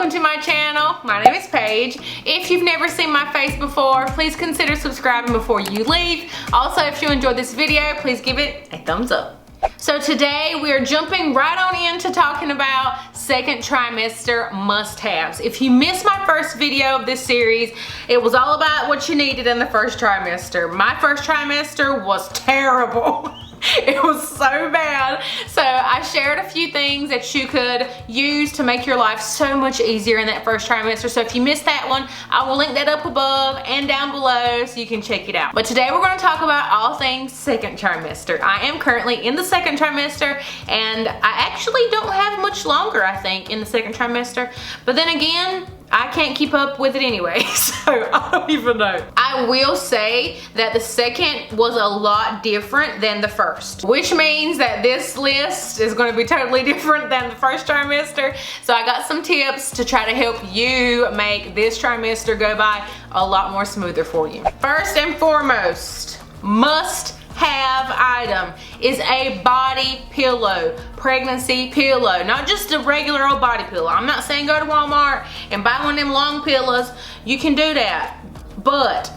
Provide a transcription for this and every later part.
welcome to my channel. My name is Paige. If you've never seen my face before, please consider subscribing before you leave. Also, if you enjoyed this video, please give it a thumbs up. So today we are jumping right on into talking about second trimester must-haves. If you missed my first video of this series, it was all about what you needed in the first trimester. My first trimester was terrible. It was so bad. So I shared a few things that you could use to make your life so much easier in that first trimester. So if you missed that one, I will link that up above and down below so you can check it out. But today we're going to talk about all things second trimester. I am currently in the second trimester and I actually don't have much longer, I think, in the second trimester. But then again, I can't keep up with it anyway, so I don't even know. I will say that the second was a lot different than the first, which means that this list is going to be totally different than the first trimester. So I got some tips to try to help you make this trimester go by a lot more smoother for you. First and foremost, must-have item is a body pillow, pregnancy pillow, not just a regular old body pillow. I'm not saying go to Walmart and buy one of them long pillows. You can do that, but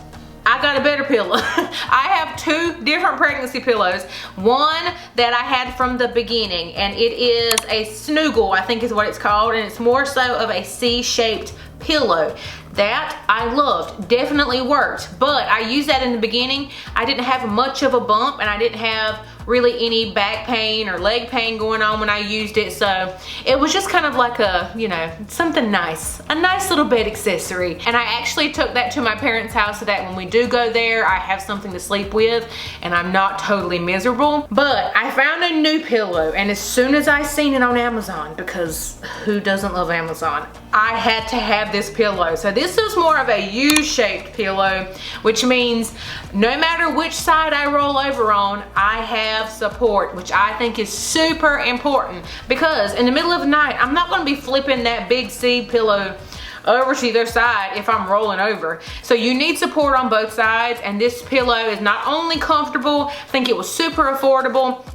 I got a better pillow. I have two different pregnancy pillows. One that I had from the beginning, and it is a snuggle, I think is what it's called, and it's more so of a C-shaped pillow. That I loved, definitely worked, but I used that in the beginning. I didn't have much of a bump and I didn't have really any back pain or leg pain going on when I used it, so it was just kind of like a, you know, something nice, a nice little bed accessory. And I actually took that to my parents' house so that when we do go there, I have something to sleep with and I'm not totally miserable. But I found a new pillow, and as soon as I seen it on Amazon, because who doesn't love Amazon, I had to have this pillow. So this is more of a U-shaped pillow, which means no matter which side I roll over on, I have support, which I think is super important, because in the middle of the night, I'm not going to be flipping that big C pillow over to the other side if I'm rolling over. So you need support on both sides, and this pillow is not only comfortable, I think it was super affordable.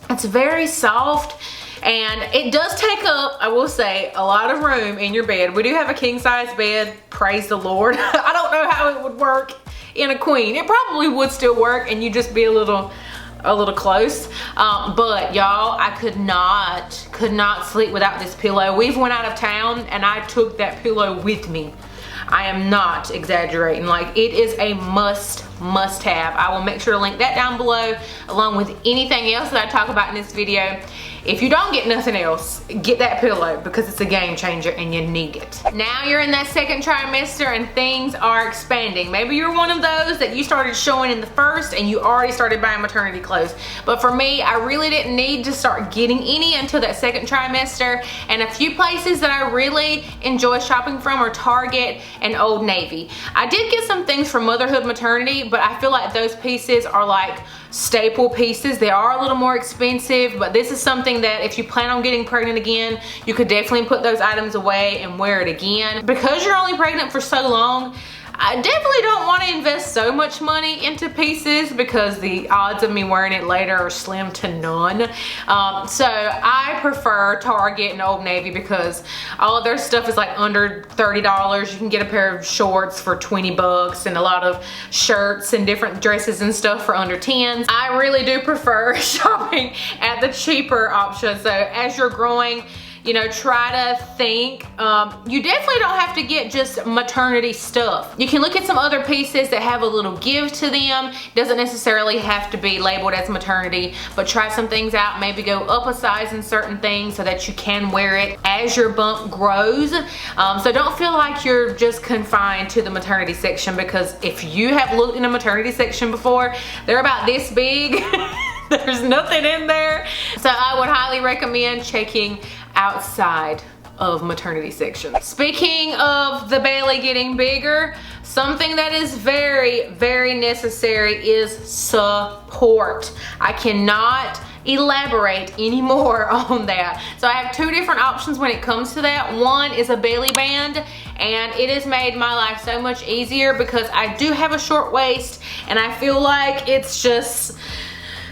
It's very soft. And it does take up, I will say, a lot of room in your bed. We do have a king size bed, praise the Lord. I don't know how it would work in a queen. It probably would still work and you'd just be a little close. But y'all, I could not sleep without this pillow. We've went out of town and I took that pillow with me. I am not exaggerating. Like, it is a must have. I will make sure to link that down below along with anything else that I talk about in this video. If you don't get nothing else, get that pillow because it's a game changer and you need it. Now you're in that second trimester and things are expanding. Maybe you're one of those that you started showing in the first and you already started buying maternity clothes. But for me, I really didn't need to start getting any until that second trimester. And a few places that I really enjoy shopping from are Target and Old Navy. I did get some things for motherhood maternity, but I feel like those pieces are like staple pieces. They are a little more expensive, but this is something that if you plan on getting pregnant again, you could definitely put those items away and wear it again. Because you're only pregnant for so long, I definitely don't want to invest so much money into pieces because the odds of me wearing it later are slim to none. So I prefer Target and Old Navy because all of their stuff is like under $30. You can get a pair of shorts for 20 bucks and a lot of shirts and different dresses and stuff for under 10. I really do prefer shopping at the cheaper option. So as you're growing, you know, try to think. You definitely don't have to get just maternity stuff. You can look at some other pieces that have a little give to them. Doesn't necessarily have to be labeled as maternity, but try some things out. Maybe go up a size in certain things so that you can wear it as your bump grows. So don't feel like you're just confined to the maternity section, because if you have looked in a maternity section before, they're about this big. There's nothing in there. So I would highly recommend checking outside of maternity section. Speaking of the belly getting bigger, something that is very, very necessary is support. I cannot elaborate any more on that. So I have two different options when it comes to that. One is a belly band, and it has made my life so much easier because I do have a short waist and I feel like it's just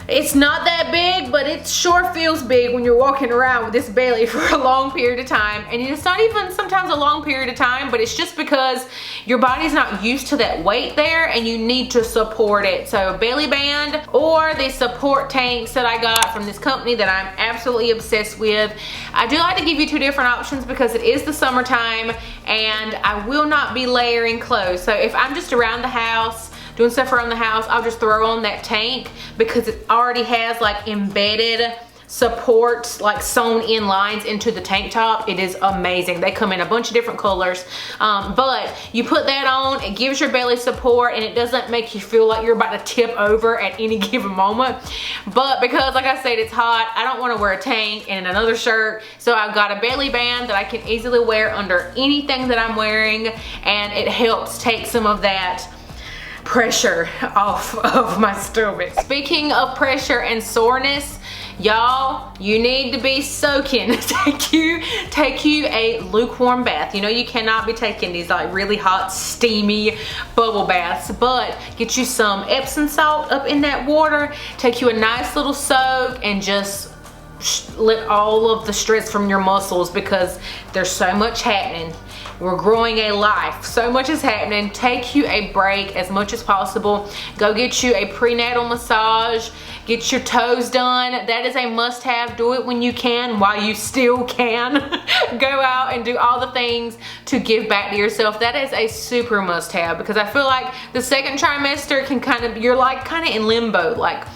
It's not that big, but it sure feels big when you're walking around with this belly for a long period of time. And it's not even sometimes a long period of time, but it's just because your body's not used to that weight there and you need to support it. So belly band or the support tanks that I got from this company that I'm absolutely obsessed with. I do like to give you two different options because it is the summertime and I will not be layering clothes. So if I'm just around the house, doing stuff around the house, I'll just throw on that tank because it already has like embedded support, like sewn in lines into the tank top. It is amazing. They come in a bunch of different colors, but you put that on, it gives your belly support and it doesn't make you feel like you're about to tip over at any given moment. But because like I said, it's hot, I don't want to wear a tank and another shirt, so I've got a belly band that I can easily wear under anything that I'm wearing, and it helps take some of that pressure off of my stomach. Speaking of pressure and soreness, y'all, you need to be soaking. Take you a lukewarm bath. You know you cannot be taking these like really hot steamy bubble baths, but get you some Epsom salt up in that water, take you a nice little soak, and just let all of the stress from your muscles, because there's so much happening. We're growing a life. So much is happening. Take you a break as much as possible. Go get you a prenatal massage. Get your toes done. That is a must-have. Do it when you can, while you still can. Go out and do all the things to give back to yourself. That is a super must-have, because I feel like the second trimester can you're like kind of in limbo. Like,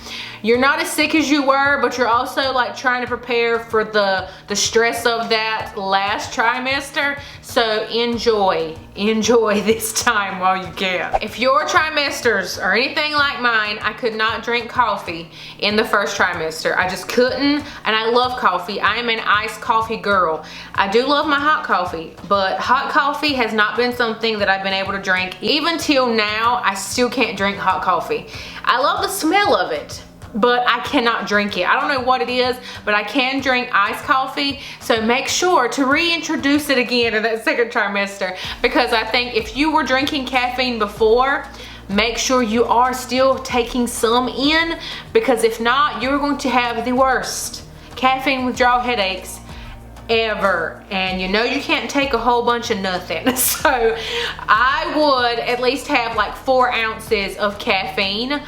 you're not as sick as you were, but you're also like trying to prepare for the stress of that last trimester. So enjoy this time while you can. If your trimesters are anything like mine, I could not drink coffee in the first trimester. I just couldn't, and I love coffee. I am an iced coffee girl. I do love my hot coffee, but hot coffee has not been something that I've been able to drink. Even till now, I still can't drink hot coffee. I love the smell of it, but I cannot drink it. I don't know what it is, but I can drink iced coffee. So make sure to reintroduce it again in that second trimester, because I think if you were drinking caffeine before, make sure you are still taking some in, because if not, you're going to have the worst caffeine withdrawal headaches ever. And you know you can't take a whole bunch of nothing. So I would at least have like 4 ounces of caffeine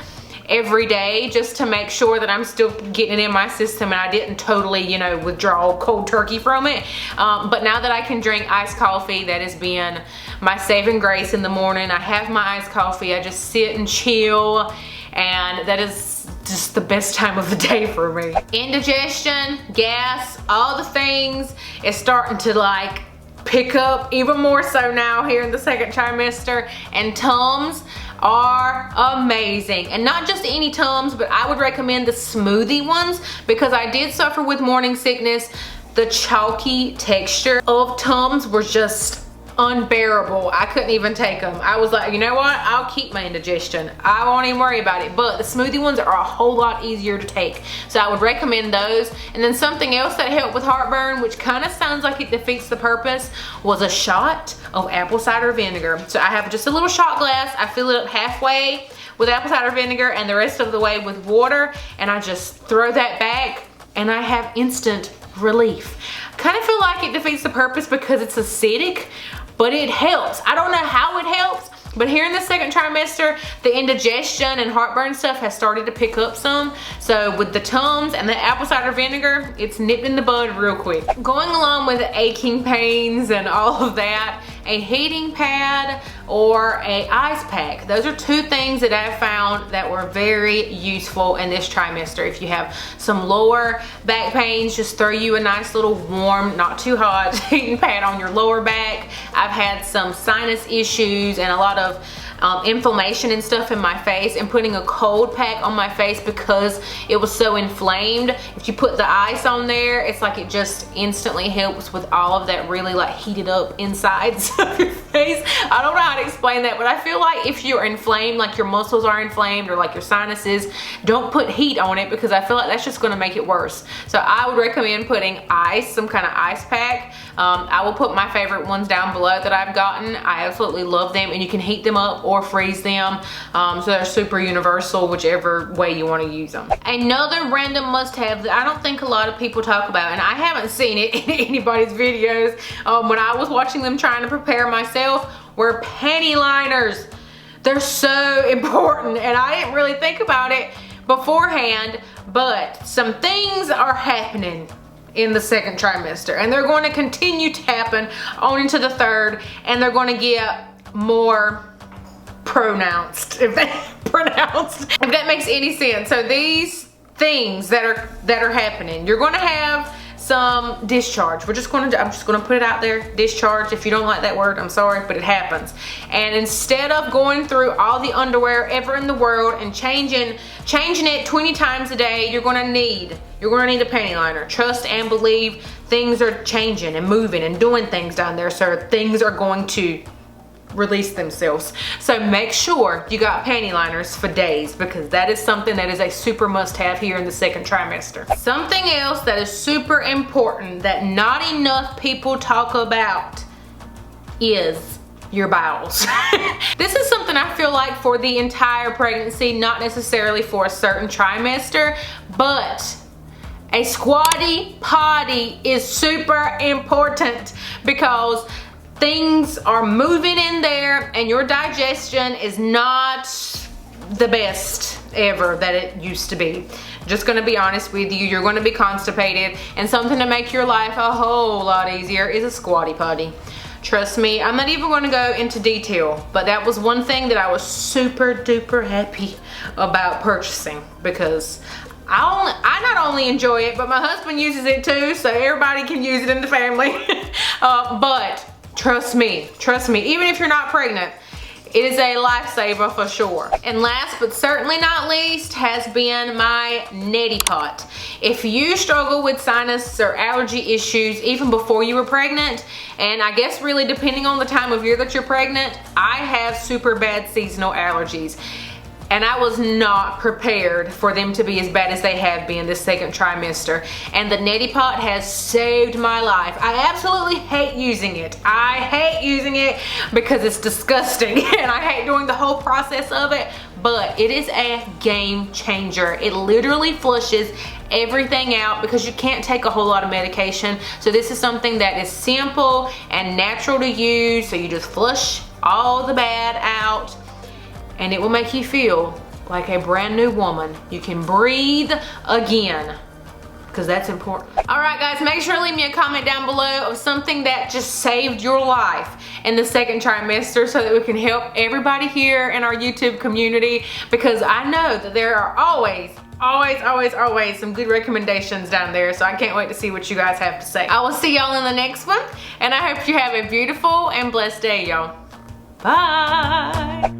every day, just to make sure that I'm still getting it in my system and I didn't totally, you know, withdraw cold turkey from it. But now that I can drink iced coffee, that has been my saving grace in the morning. I have my iced coffee, I just sit and chill, and that is just the best time of the day for me. Indigestion, gas, all the things is starting to like pick up even more so now here in the second trimester, and Tums are amazing. And not just any Tums, but I would recommend the smoothie ones, because I did suffer with morning sickness. The chalky texture of Tums were just unbearable. I couldn't even take them. I was like, you know what? I'll keep my indigestion. I won't even worry about it. But the smoothie ones are a whole lot easier to take. So I would recommend those. And then something else that helped with heartburn, which kind of sounds like it defeats the purpose, was a shot of apple cider vinegar. So I have just a little shot glass. I fill it up halfway with apple cider vinegar and the rest of the way with water. And I just throw that back and I have instant relief. Kind of feel like it defeats the purpose because it's acidic, but it helps. I don't know how it helps, but here in the second trimester, the indigestion and heartburn stuff has started to pick up some. So with the Tums and the apple cider vinegar, it's nipped in the bud real quick. Going along with aching pains and all of that, a heating pad or a ice pack. Those are two things that I've found that were very useful in this trimester. If you have some lower back pains, just throw you a nice little warm, not too hot heating pad on your lower back. I've had some sinus issues and a lot of inflammation and stuff in my face, and putting a cold pack on my face because it was so inflamed. If you put the ice on there, it's like it just instantly helps with all of that really like heated up insides of your days. I don't know how to explain that, but I feel like if you're inflamed, like your muscles are inflamed or like your sinuses, don't put heat on it because I feel like that's just gonna make it worse. So I would recommend putting ice, some kind of ice pack. I will put my favorite ones down below that I've gotten. I absolutely love them, and you can heat them up or freeze them. So they're super universal, whichever way you want to use them. Another random must-have that I don't think a lot of people talk about, and I haven't seen it in anybody's videos when I was watching them trying to prepare myself, were panty liners. They're so important, and I didn't really think about it beforehand, but some things are happening in the second trimester, and they're going to continue to happen on into the third, and they're going to get more pronounced, if that makes any sense. So these things that are happening, you're going to have some discharge. I'm just gonna put it out there, discharge. If you don't like that word, I'm sorry, but it happens. And instead of going through all the underwear ever in the world and changing it 20 times a day, you're gonna need a panty liner. Trust and believe, things are changing and moving and doing things down there, so things are going to release themselves. So make sure you got panty liners for days, because that is something that is a super must-have here in the second trimester. Something else that is super important that not enough people talk about is your bowels. This is something I feel like for the entire pregnancy, not necessarily for a certain trimester, but a squatty potty is super important because things are moving in there and your digestion is not the best ever that it used to be. Just gonna be honest with you, you're gonna be constipated, and something to make your life a whole lot easier is a squatty potty. Trust me, I'm not even gonna go into detail, but that was one thing that I was super duper happy about purchasing, because I not only enjoy it, but my husband uses it too, so everybody can use it in the family. But trust me, even if you're not pregnant, it is a lifesaver for sure. And last but certainly not least has been my neti pot. If you struggle with sinus or allergy issues even before you were pregnant, and I guess really depending on the time of year that you're pregnant, I have super bad seasonal allergies. And I was not prepared for them to be as bad as they have been this second trimester. And the neti pot has saved my life. I absolutely hate using it. I hate using it because it's disgusting and I hate doing the whole process of it, but it is a game changer. It literally flushes everything out because you can't take a whole lot of medication. So this is something that is simple and natural to use. So you just flush all the bad out, and it will make you feel like a brand new woman. You can breathe again, because that's important. All right guys, make sure to leave me a comment down below of something that just saved your life in the second trimester so that we can help everybody here in our YouTube community, because I know that there are always some good recommendations down there, so I can't wait to see what you guys have to say. I will see y'all in the next one, and I hope you have a beautiful and blessed day, y'all. Bye.